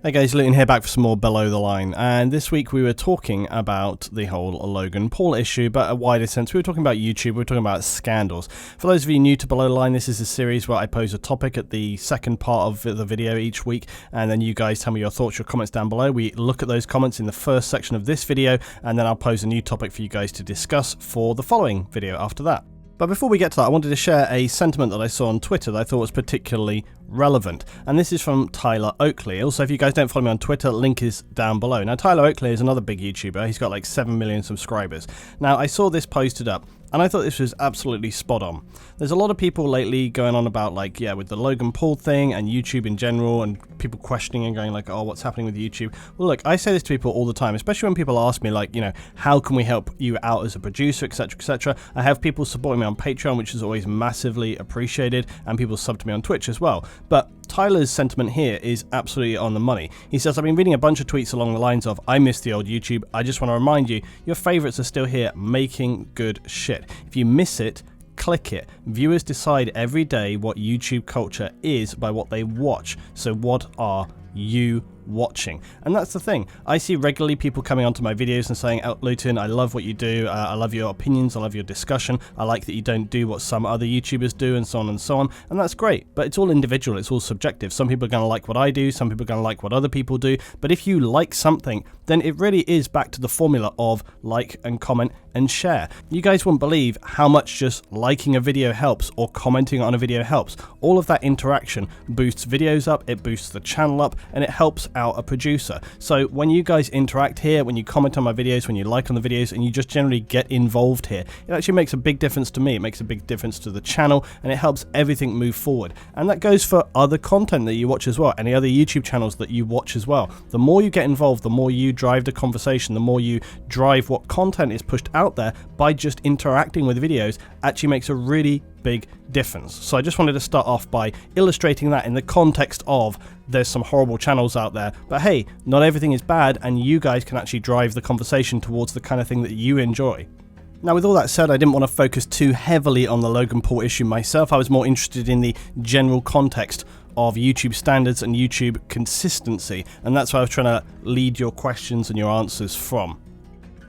Hey guys, Luton here, back for some more Below the Line, and this week we were talking about the whole Logan Paul issue, but a wider sense. We were talking about YouTube, we were talking about scandals. For those of you new to Below the Line, this is a series where I pose a topic at the second part of the video each week, and then you guys tell me your thoughts, your comments down below. We look at those comments in the first section of this video, and then I'll pose a new topic for you guys to discuss for the following video after that. But before we get to that, I wanted to share a sentiment that I saw on Twitter that I thought was particularly relevant, and this is from Tyler Oakley. Also, if you guys don't follow me on Twitter, link is down below. Now, Tyler Oakley is another big YouTuber. He's got like 7 million subscribers. Now, I saw this posted up, and I thought this was absolutely spot on. There's a lot of people lately going on about, like, yeah, with the Logan Paul thing and YouTube in general, and people questioning and going like, oh, what's happening with YouTube? Well, look, I say this to people all the time, especially when people ask me, like, you know, how can we help you out as a producer, etc., etc. I have people supporting me on Patreon, which is always massively appreciated, and people sub to me on Twitch as well. But Tyler's sentiment here is absolutely on the money. He says, I've been reading a bunch of tweets along the lines of, I miss the old YouTube. I just want to remind you, your favorites are still here making good shit. If you miss it, click it. Viewers decide every day what YouTube culture is by what they watch. So what are you watching? And that's the thing. I see regularly people coming onto my videos and saying, oh, Luton, I love what you do, I love your opinions, I love your discussion, I like that you don't do what some other YouTubers do, and so on and so on, and that's great, but it's all individual, it's all subjective. Some people are going to like what I do, some people are going to like what other people do, but if you like something, then it really is back to the formula of like and comment and share. You guys wouldn't believe how much just liking a video helps, or commenting on a video helps. All of that interaction boosts videos up, it boosts the channel up, and it helps out a producer. So when you guys interact here, when you comment on my videos, when you like on the videos, and you just generally get involved here, it actually makes a big difference to me. It makes a big difference to the channel, and it helps everything move forward. And that goes for other content that you watch as well, any other YouTube channels that you watch as well. The more you get involved, the more you drive the conversation, the more you drive what content is pushed out there by just interacting with videos, actually makes a really big difference. So I just wanted to start off by illustrating that in the context of there's some horrible channels out there, but hey, not everything is bad, and you guys can actually drive the conversation towards the kind of thing that you enjoy. Now, with all that said, I didn't want to focus too heavily on the Logan Paul issue myself. I was more interested in the general context of YouTube standards and YouTube consistency, and that's where I was trying to lead your questions and your answers from.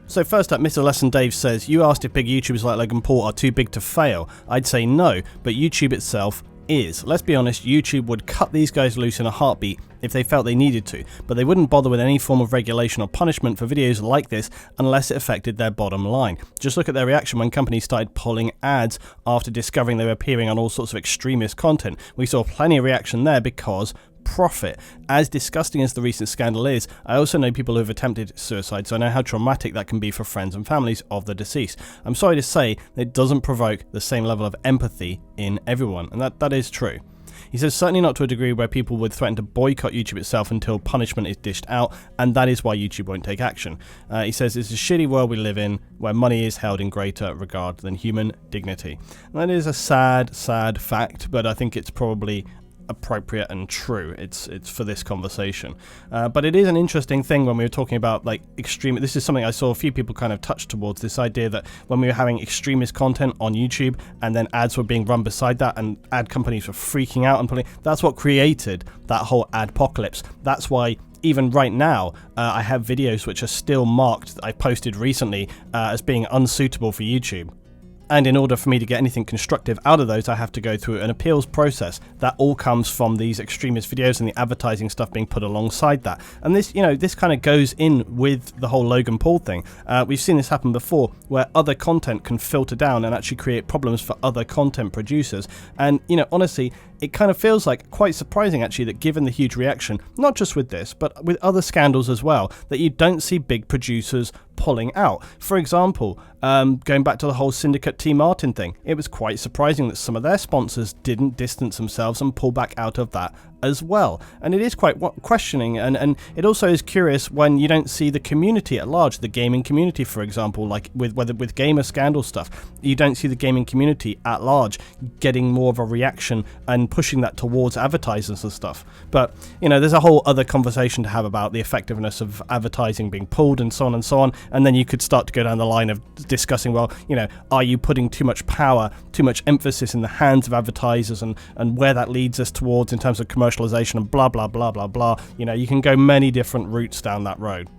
So first up, Mr. Lesson Dave says, you asked if big YouTubers like Logan Paul are too big to fail. I'd say no, but YouTube itself is. Let's be honest, YouTube would cut these guys loose in a heartbeat if they felt they needed to, but they wouldn't bother with any form of regulation or punishment for videos like this unless it affected their bottom line. Just look at their reaction when companies started pulling ads after discovering they were appearing on all sorts of extremist content. We saw plenty of reaction there because profit. As disgusting as the recent scandal is, I also know people who have attempted suicide, so I know how traumatic that can be for friends and families of the deceased. I'm sorry to say that it doesn't provoke the same level of empathy in everyone, and that is true. He says, certainly not to a degree where people would threaten to boycott YouTube itself until punishment is dished out, and that is why YouTube won't take action. He says, it's a shitty world we live in, where money is held in greater regard than human dignity. And that is a sad, sad fact, but I think it's probably appropriate and true. It's for this conversation, but it is an interesting thing when we were talking about like extreme. This is something I saw a few people kind of touch towards, this idea that when we were having extremist content on YouTube and then ads were being run beside that and ad companies were freaking out and pulling, that's what created that whole adpocalypse. That's why even right now, I have videos which are still marked that I posted recently as being unsuitable for YouTube. And in order for me to get anything constructive out of those, I have to go through an appeals process. That all comes from these extremist videos and the advertising stuff being put alongside that. And this, you know, this kind of goes in with the whole Logan Paul thing. We've seen this happen before, where other content can filter down and actually create problems for other content producers. And, you know, honestly, it kind of feels like quite surprising actually that given the huge reaction, not just with this, but with other scandals as well, that you don't see big producers pulling out. For example, going back to the whole Syndicate T. Martin thing, it was quite surprising that some of their sponsors didn't distance themselves and pull back out of that as well. And it is quite questioning, and it also is curious when you don't see the community at large, the gaming community, for example, like with gamer scandal stuff, you don't see the gaming community at large getting more of a reaction and pushing that towards advertisers and stuff. But, you know, there's a whole other conversation to have about the effectiveness of advertising being pulled and so on and so on, and then you could start to go down the line of discussing, well, you know, are you putting too much power, too much emphasis in the hands of advertisers, and where that leads us towards in terms of commercial commercialization and blah, blah, blah, blah, blah. You know, you can go many different routes down that road.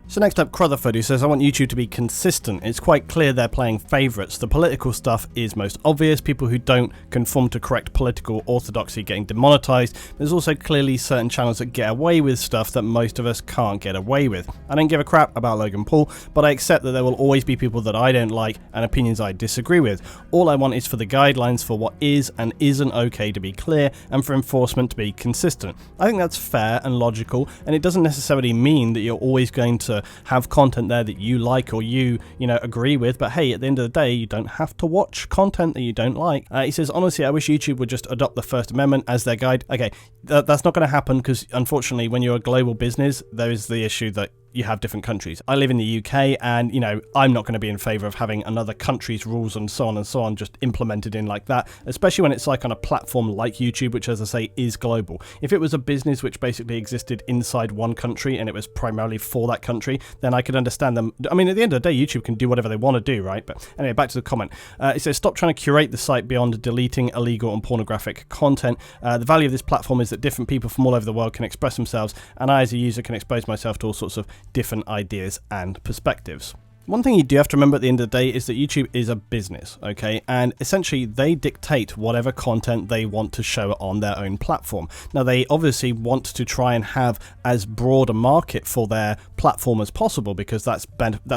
So next up, Crotherford, who says, I want YouTube to be consistent. It's quite clear they're playing favourites. The political stuff is most obvious. People who don't conform to correct political orthodoxy getting demonetised. There's also clearly certain channels that get away with stuff that most of us can't get away with. I don't give a crap about Logan Paul, but I accept that there will always be people that I don't like and opinions I disagree with. All I want is for the guidelines for what is and isn't okay to be clear and for enforcement to be consistent. I think that's fair and logical, and it doesn't necessarily mean that you're always going to have content there that you like or you agree with, but hey, at the end of the day, you don't have to watch content that you don't like. He says, honestly, I wish YouTube would just adopt the First Amendment as their guide. Okay, that's not going to happen because unfortunately, when you're a global business, there is the issue that you have different countries. I live in the UK, and I'm not going to be in favour of having another country's rules and so on just implemented in like that, especially when it's like on a platform like YouTube, which, as I say, is global. If it was a business which basically existed inside one country and it was primarily for that country, then I could understand them. I mean, at the end of the day, YouTube can do whatever they want to do, right? But anyway, back to the comment. It says, stop trying to curate the site beyond deleting illegal and pornographic content. The value of this platform is that different people from all over the world can express themselves, and I, as a user, can expose myself to all sorts of different ideas and perspectives. One thing you do have to remember at the end of the day is that YouTube is a business, okay? And essentially they dictate whatever content they want to show on their own platform. Now, they obviously want to try and have as broad a market for their platform as possible because that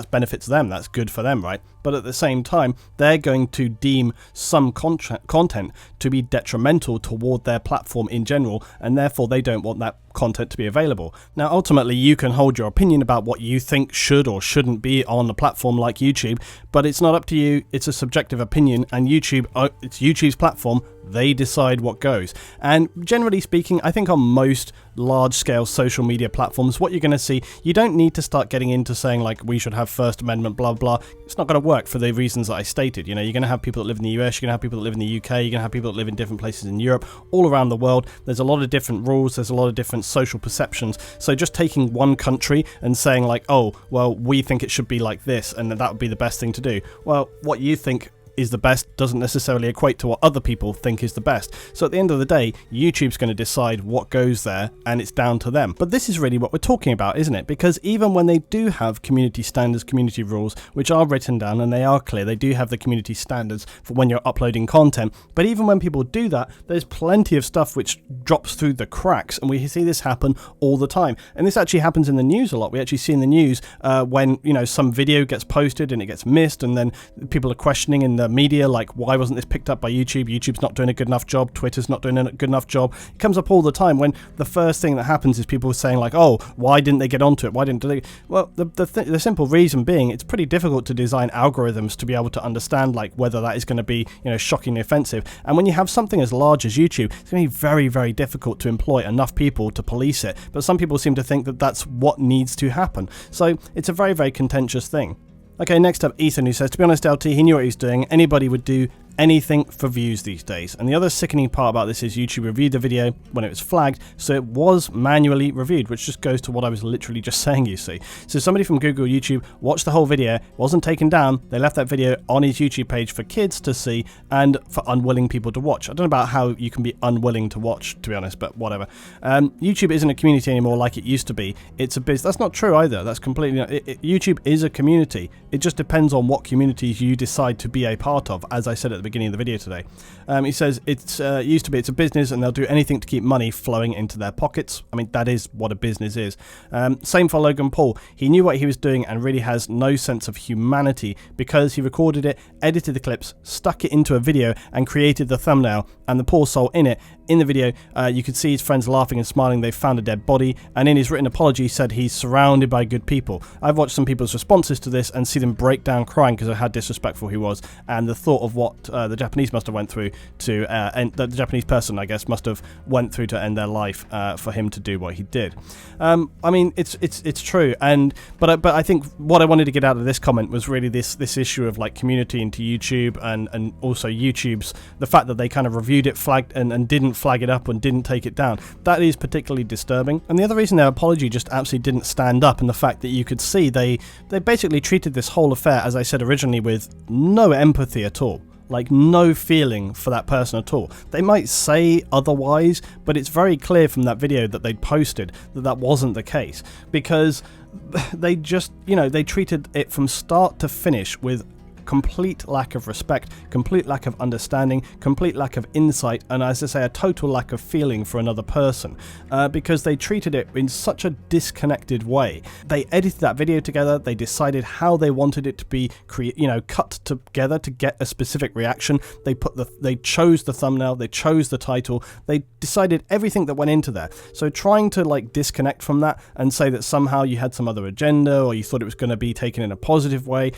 benefits them, that's good for them, right? But at the same time, they're going to deem some content to be detrimental toward their platform in general, and therefore they don't want that content to be available. Now, ultimately, you can hold your opinion about what you think should or shouldn't be on a platform like YouTube, but it's not up to you. It's a subjective opinion, and YouTube, it's YouTube's platform. They decide what goes. And generally speaking, I think on most large-scale social media platforms, what you're going to see, you don't need to start getting into saying like we should have First Amendment, blah blah. It's not going to work for the reasons that I stated. You're going to have people that live in the US, you're going to have people that live in the UK, you're going to have people that live in different places in Europe, all around the world. There's a lot of different rules, there's a lot of different social perceptions. So just taking one country and saying like, oh, well, we think it should be like this, and that would be the best thing to do. Well, what you think is the best doesn't necessarily equate to what other people think is the best. So at the end of the day, YouTube's going to decide what goes there, and it's down to them. But this is really what we're talking about, isn't it? Because even when they do have community standards, community rules, which are written down and they are clear, they do have the community standards for when you're uploading content. But even when people do that, there's plenty of stuff which drops through the cracks, and we see this happen all the time. And this actually happens in the news a lot. We actually see in the news when some video gets posted and it gets missed, and then people are questioning in the media like, why wasn't this picked up by YouTube? YouTube's not doing a good enough job, Twitter's not doing a good enough job. It comes up all the time when the first thing that happens is people saying like, oh, why didn't they get onto it? Why didn't they? Well, the simple reason being, it's pretty difficult to design algorithms to be able to understand like whether that is going to be shockingly offensive. And when you have something as large as YouTube, it's going to be very, very difficult to employ enough people to police it. But some people seem to think that that's what needs to happen. So it's a very, very contentious thing. Okay, next up, Ethan, who says, to be honest, LT, he knew what he was doing. Anybody would do anything for views these days. And the other sickening part about this is YouTube reviewed the video when it was flagged, so it was manually reviewed, which just goes to what I was literally just saying, you see. So somebody from Google YouTube watched the whole video, wasn't taken down, they left that video on his YouTube page for kids to see and for unwilling people to watch. I don't know about how you can be unwilling to watch, to be honest, but whatever. YouTube isn't a community anymore like it used to be. It's a business. That's not true either. That's completely YouTube is a community. It just depends on what communities you decide to be a part of, as I said at the beginning of the video today. He says it's used to be it's a business and they'll do anything to keep money flowing into their pockets. I mean, that is what a business is. Same for Logan Paul. He knew what he was doing and really has no sense of humanity because he recorded it, edited the clips, stuck it into a video and created the thumbnail and the poor soul in it. In the video, you could see his friends laughing and smiling. They found a dead body, and in his written apology, he said he's surrounded by good people. I've watched some people's responses to this and see them break down crying because of how disrespectful he was, and the thought of what the Japanese must have went through to end the Japanese person, I guess, must have went through to end their life for him to do what he did. I mean, it's true, but I think what I wanted to get out of this comment was really this issue of like community into YouTube and also YouTube's the fact that they kind of reviewed it, flagged and didn't flag it up and didn't take it down. That is particularly disturbing. And the other reason their apology just absolutely didn't stand up, and the fact that you could see they basically treated this whole affair, as I said originally, with no empathy at all. like no feeling for that person at all. They might say otherwise, but it's very clear from that video that they'd posted that that wasn't the case, because they just, they treated it from start to finish with complete lack of respect, complete lack of understanding, complete lack of insight, and as I say, a total lack of feeling for another person, because they treated it in such a disconnected way. They edited that video together, they decided how they wanted it to be cut together to get a specific reaction. They chose the thumbnail, they chose the title, they decided everything that went into there. So trying to disconnect from that and say that somehow you had some other agenda or you thought it was going to be taken in a positive way,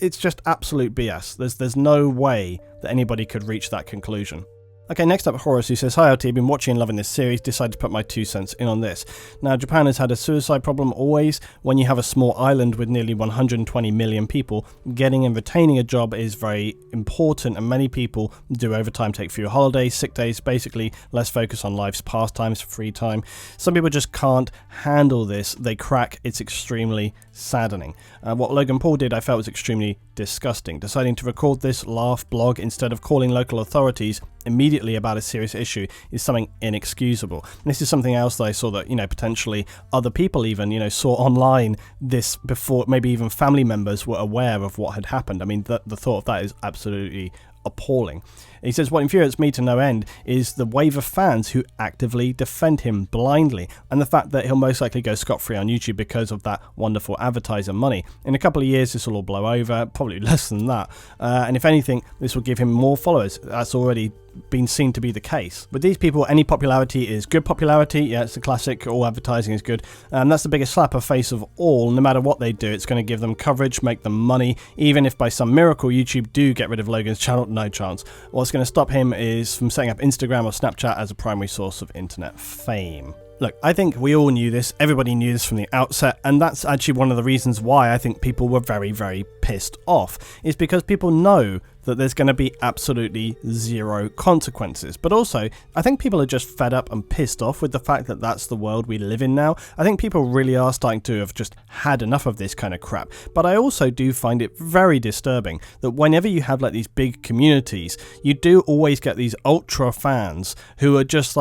it's just absolute BS. There's no way that anybody could reach that conclusion. Okay, next up, Horace, who says, "Hi, LT, been watching and loving this series, decided to put my 2 cents in on this. Now, Japan has had a suicide problem always. When you have a small island with nearly 120 million people, getting and retaining a job is very important, and many people do overtime, take fewer holidays, sick days, basically less focus on life's pastimes, free time. Some people just can't handle this. They crack. It's extremely saddening. What Logan Paul did, I felt was extremely disgusting. Deciding to record this laugh blog instead of calling local authorities immediately about a serious issue is something inexcusable. And this is something else that I saw that, potentially other people even, saw online this before maybe even family members were aware of what had happened. I mean, the thought of that is absolutely appalling. He says, "What infuriates me to no end is the wave of fans who actively defend him blindly, and the fact that he'll most likely go scot-free on YouTube because of that wonderful advertiser money. In a couple of years, this will all blow over, probably less than that, and if anything, this will give him more followers. That's already been seen to be the case. With these people, any popularity is good popularity. Yeah, it's the classic, all advertising is good. That's the biggest slap of face of all. No matter what they do, it's going to give them coverage, make them money. Even if by some miracle YouTube do get rid of Logan's channel, no chance. What's going to stop him is from setting up Instagram or Snapchat as a primary source of internet fame." Look, I think we all knew this, everybody knew this from the outset, and that's actually one of the reasons why I think people were very, very pissed off, is because people know that there's going to be absolutely zero consequences. But also, I think people are just fed up and pissed off with the fact that that's the world we live in now. I think people really are starting to have just had enough of this kind of crap. But I also do find it very disturbing that whenever you have these big communities, you do always get these ultra fans who are just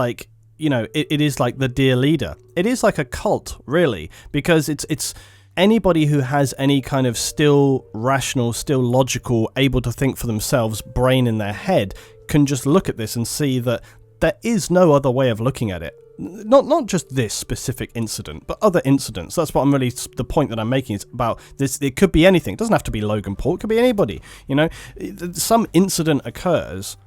it is like the dear leader. It is like a cult, really, because it's anybody who has any kind of still rational, still logical, able to think for themselves brain in their head can just look at this and see that there is no other way of looking at it. Not just this specific incident, but other incidents. That's what the point that I'm making is about this. It could be anything. It doesn't have to be Logan Paul. It could be anybody. Some incident occurs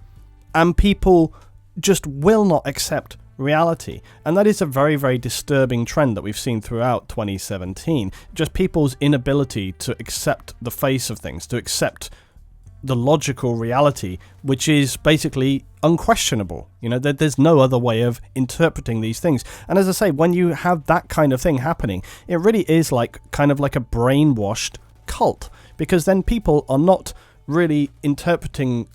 and people just will not accept reality, and that is a very, very disturbing trend that we've seen throughout 2017. Just people's inability to accept the face of things, to accept the logical reality, which is basically unquestionable. There's no other way of interpreting these things. And as I say, when you have that kind of thing happening, it really is kind of like a brainwashed cult, because then people are not really interpreting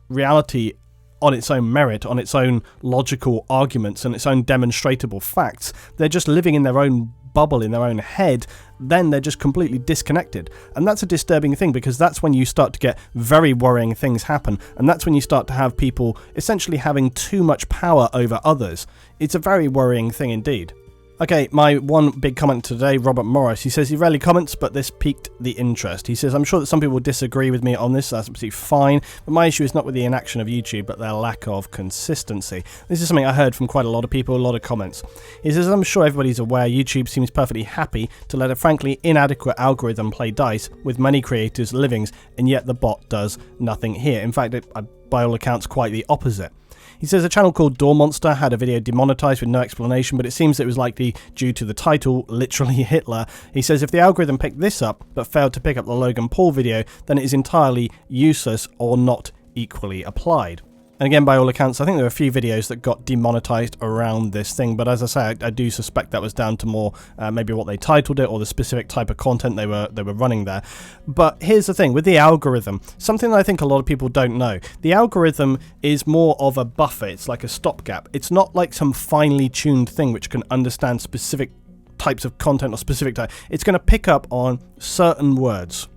reality on its own merit, on its own logical arguments and its own demonstrable facts. They're just living in their own bubble, in their own head. Then they're just completely disconnected. And that's a disturbing thing, because that's when you start to get very worrying things happen. And that's when you start to have people essentially having too much power over others. It's a very worrying thing indeed. Okay, my one big comment today, Robert Morris. He says he rarely comments, but this piqued the interest. He says, "I'm sure that some people will disagree with me on this. That's absolutely fine. But my issue is not with the inaction of YouTube, but their lack of consistency." This is something I heard from quite a lot of people, a lot of comments. He says, "I'm sure everybody's aware YouTube seems perfectly happy to let a frankly inadequate algorithm play dice with many creators' livings, and yet the bot does nothing here. In fact, by all accounts, quite the opposite." He says a channel called Door Monster had a video demonetized with no explanation, but it seems it was likely due to the title, literally Hitler. He says if the algorithm picked this up, but failed to pick up the Logan Paul video, then it is entirely useless or not equally applied. And again, by all accounts, I think there were a few videos that got demonetized around this thing, but as I say, I do suspect that was down to more maybe what they titled it or the specific type of content they were running there. But here's the thing, with the algorithm, something that I think a lot of people don't know, the algorithm is more of a buffer. It's like a stopgap. It's not like some finely tuned thing which can understand specific types of content or specific type. It's going to pick up on certain words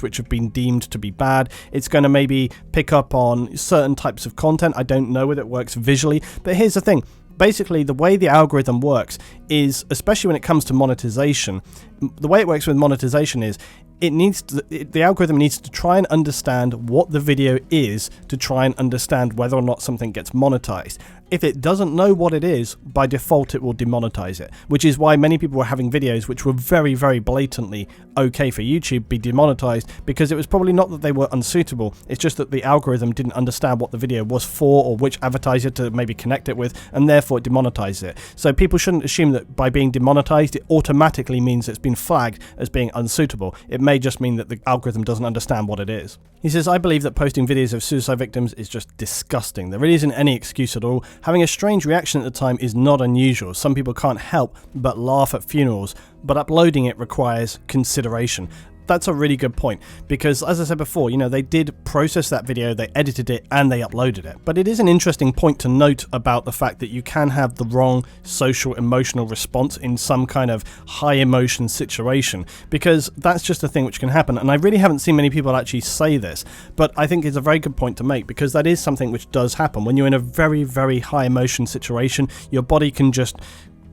which have been deemed to be bad. It's going to maybe pick up on certain types of content. I don't know whether it works visually, but here's the thing. Basically, the way the algorithm works is, especially when it comes to monetization, the way it works with monetization is the algorithm needs to try and understand what the video is to try and understand whether or not something gets monetized. If it doesn't know what it is, by default it will demonetize it, which is why many people were having videos which were very, very blatantly okay for YouTube be demonetized, because it was probably not that they were unsuitable, it's just that the algorithm didn't understand what the video was for or which advertiser to maybe connect it with, and therefore it demonetized it. So people shouldn't assume that by being demonetized it automatically means it's been flagged as being unsuitable. It may just mean that the algorithm doesn't understand what it is. He says, I believe that posting videos of suicide victims is just disgusting. There really isn't any excuse at all. Having a strange reaction at the time is not unusual. Some people can't help but laugh at funerals, but uploading it requires consideration. That's a really good point, because as I said before, they did process that video, they edited it, and they uploaded it. But it is an interesting point to note about the fact that you can have the wrong social emotional response in some kind of high emotion situation, because that's just a thing which can happen. And I really haven't seen many people actually say this, but I think it's a very good point to make, because that is something which does happen. When you're in a very, very high emotion situation, your body can just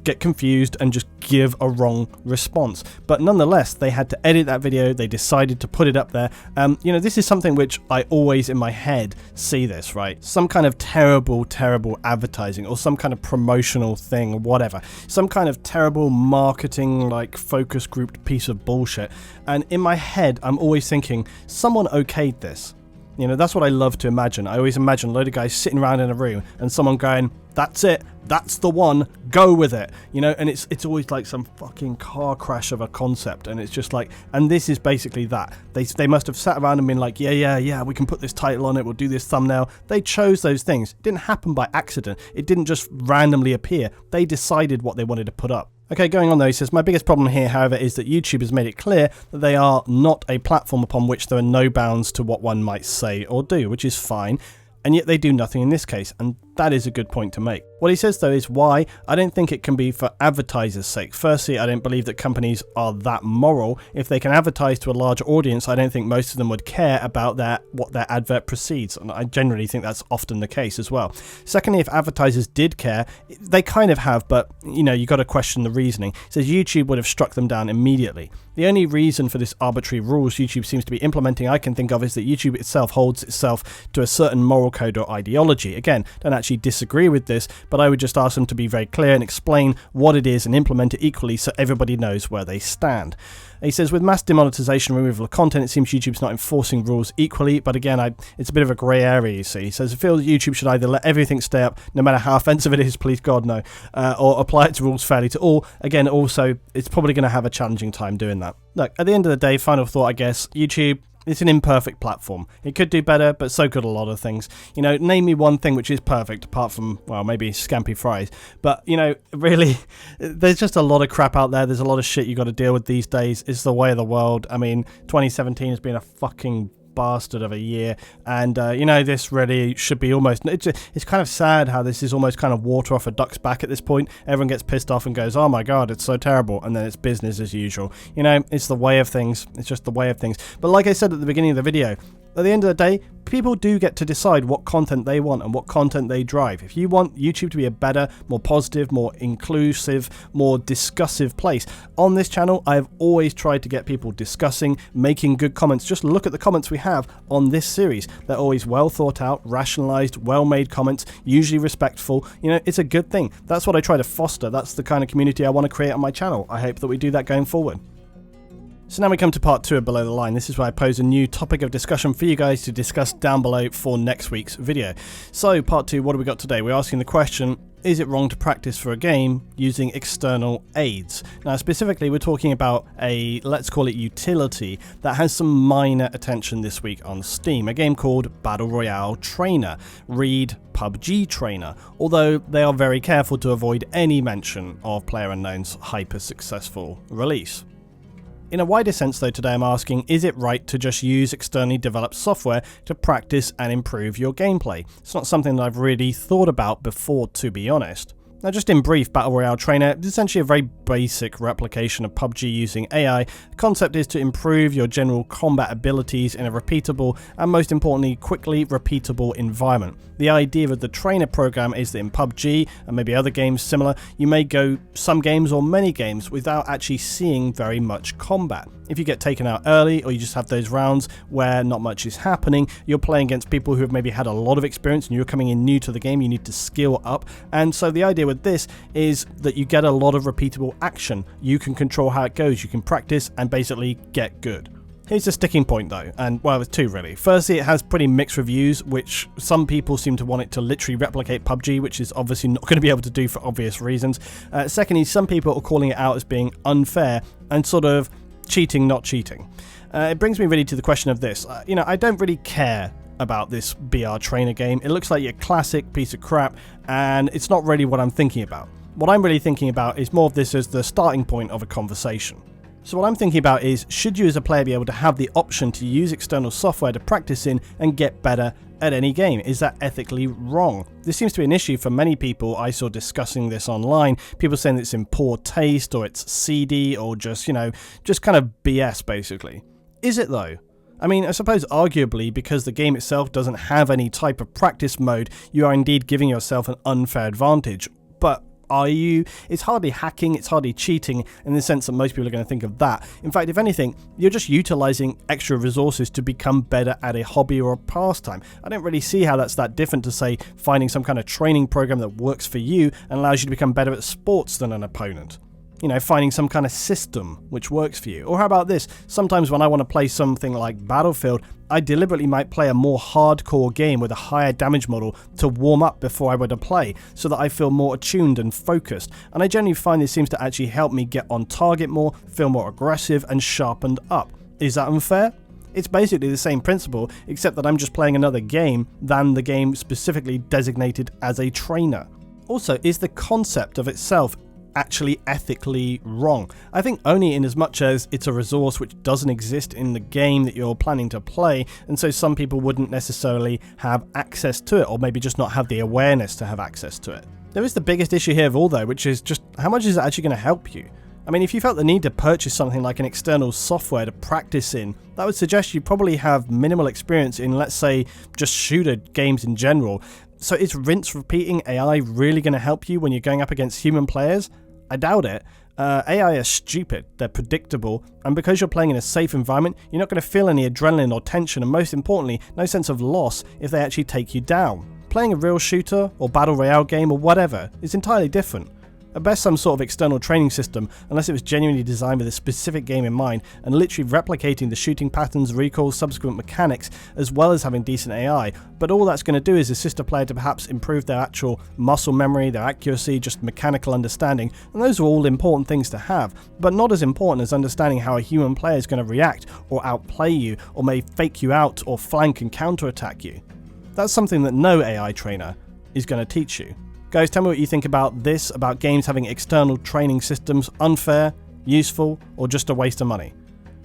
get confused and just give a wrong response. But nonetheless, they had to edit that video, they decided to put it up there. This is something which I always in my head see this, right? Some kind of terrible advertising or some kind of promotional thing or whatever. Some kind of terrible marketing, like focus grouped piece of bullshit. And in my head, I'm always thinking, someone okayed this. That's what I love to imagine. I always imagine a load of guys sitting around in a room and someone going, that's it, that's the one, go with it. And it's always like some fucking car crash of a concept, and it's just like, and this is basically that. They must have sat around and been like, yeah, we can put this title on it, we'll do this thumbnail. They chose those things. It didn't happen by accident. It didn't just randomly appear. They decided what they wanted to put up. Okay, going on though, he says, my biggest problem here, however, is that YouTube has made it clear that they are not a platform upon which there are no bounds to what one might say or do, which is fine, and yet they do nothing in this case, and that is a good point to make. What he says though is why I don't think it can be for advertisers' sake. Firstly, I don't believe that companies are that moral. If they can advertise to a large audience, I don't think most of them would care about what their advert precedes, and I generally think that's often the case as well. Secondly, if advertisers did care, they kind of have, but you got to question the reasoning. He says YouTube would have struck them down immediately. The only reason for this arbitrary rules YouTube seems to be implementing I can think of is that YouTube itself holds itself to a certain moral code or ideology. Again, don't actually disagree with this, but I would just ask them to be very clear and explain what it is and implement it equally so everybody knows where they stand. He says, with mass demonetization and removal of content, it seems YouTube's not enforcing rules equally, but again, it's a bit of a grey area, you see. He says, I feel that YouTube should either let everything stay up, no matter how offensive it is, please God no, or apply its rules fairly to all. Again, also, it's probably going to have a challenging time doing that. Look, at the end of the day, final thought, I guess, YouTube, it's an imperfect platform. It could do better, but so could a lot of things. Name me one thing which is perfect, apart from, well, maybe Scampi Fries. But, really, there's just a lot of crap out there. There's a lot of shit you got to deal with these days. It's the way of the world. I mean, 2017 has been a fucking bastard of a year, and this really should be almost, it's kind of sad how this is almost kind of water off a duck's back at this point. Everyone gets pissed off and goes, oh my god, it's so terrible, and then it's business as usual. It's the way of things. It's just the way of things. But like I said at the beginning of the video, at the end of the day, people do get to decide what content they want and what content they drive. If you want YouTube to be a better, more positive, more inclusive, more discussive place, on this channel, I've always tried to get people discussing, making good comments. Just look at the comments we have on this series. They're always well thought out, rationalized, well-made comments, usually respectful. It's a good thing. That's what I try to foster. That's the kind of community I want to create on my channel. I hope that we do that going forward. So now we come to part 2 of Below the Line. This is where I pose a new topic of discussion for you guys to discuss down below for next week's video. So part 2, what do we got today? We're asking the question, is it wrong to practice for a game using external aids? Now specifically we're talking about a, let's call it utility, that has some minor attention this week on Steam. A game called Battle Royale Trainer. Read Pubg Trainer, although they are very careful to avoid any mention of PlayerUnknown's hyper successful release. In a wider sense though, today I'm asking, is it right to just use externally developed software to practice and improve your gameplay? It's not something that I've really thought about before, to be honest. Now, just in brief, Battle Royale Trainer is essentially a very basic replication of PUBG using AI. The concept is to improve your general combat abilities in a repeatable and, most importantly, quickly repeatable environment. The idea of the trainer program is that in PUBG and maybe other games similar, you may go some games or many games without actually seeing very much combat. If you get taken out early, or you just have those rounds where not much is happening, you're playing against people who have maybe had a lot of experience and you're coming in new to the game, you need to skill up. And so the idea with this is that you get a lot of repeatable action. You can control how it goes, you can practice and basically get good. Here's the sticking point though, and well, there's two really. Firstly, it has pretty mixed reviews, which some people seem to want it to literally replicate PUBG, which is obviously not going to be able to do for obvious reasons. Secondly, some people are calling it out as being unfair and sort of cheating, not cheating. It brings me really to the question of this. I don't really care about this BR trainer game. It looks like a classic piece of crap, and it's not really what I'm thinking about. What I'm really thinking about is more of this as the starting point of a conversation. So what I'm thinking about is, should you as a player be able to have the option to use external software to practice in and get better at any game? Is that ethically wrong? This seems to be an issue for many people. I saw discussing this online, people saying that it's in poor taste or it's seedy or just kind of BS basically. Is it though? I mean, I suppose arguably because the game itself doesn't have any type of practice mode, you are indeed giving yourself an unfair advantage. But are you? It's hardly hacking, it's hardly cheating in the sense that most people are going to think of that. In fact, if anything, you're just utilizing extra resources to become better at a hobby or a pastime. I don't really see how that's that different to, say, finding some kind of training program that works for you and allows you to become better at sports than an opponent. Finding some kind of system which works for you. Or how about this? Sometimes when I want to play something like Battlefield, I deliberately might play a more hardcore game with a higher damage model to warm up before I were to play, so that I feel more attuned and focused. And I generally find this seems to actually help me get on target more, feel more aggressive and sharpened up. Is that unfair? It's basically the same principle, except that I'm just playing another game than the game specifically designated as a trainer. Also, is the concept of itself actually ethically wrong? I think only in as much as it's a resource which doesn't exist in the game that you're planning to play, and so some people wouldn't necessarily have access to it, or maybe just not have the awareness to have access to it. There is the biggest issue here of all though, which is just how much is it actually going to help you? I mean, if you felt the need to purchase something like an external software to practice in, that would suggest you probably have minimal experience in, let's say, just shooter games in general. So is rinse repeating AI really going to help you when you're going up against human players? I doubt it. AI are stupid, they're predictable, and because you're playing in a safe environment, you're not going to feel any adrenaline or tension, and most importantly, no sense of loss if they actually take you down. Playing a real shooter or battle royale game or whatever is entirely different. At best, some sort of external training system, unless it was genuinely designed with a specific game in mind and literally replicating the shooting patterns, recoil, subsequent mechanics, as well as having decent AI. But all that's going to do is assist a player to perhaps improve their actual muscle memory, their accuracy, just mechanical understanding, and those are all important things to have, but not as important as understanding how a human player is going to react or outplay you, or may fake you out or flank and counterattack you. That's something that no AI trainer is going to teach you. Guys, tell me what you think about this, about games having external training systems. Unfair, useful, or just a waste of money?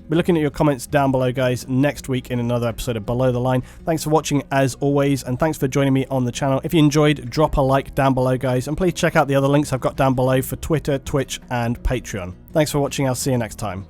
We're looking at your comments down below, guys, next week in another episode of Below the Line. Thanks for watching as always, and thanks for joining me on the channel. If you enjoyed, drop a like down below, guys, and please check out the other links I've got down below for Twitter, Twitch, and Patreon. Thanks for watching. I'll see you next time.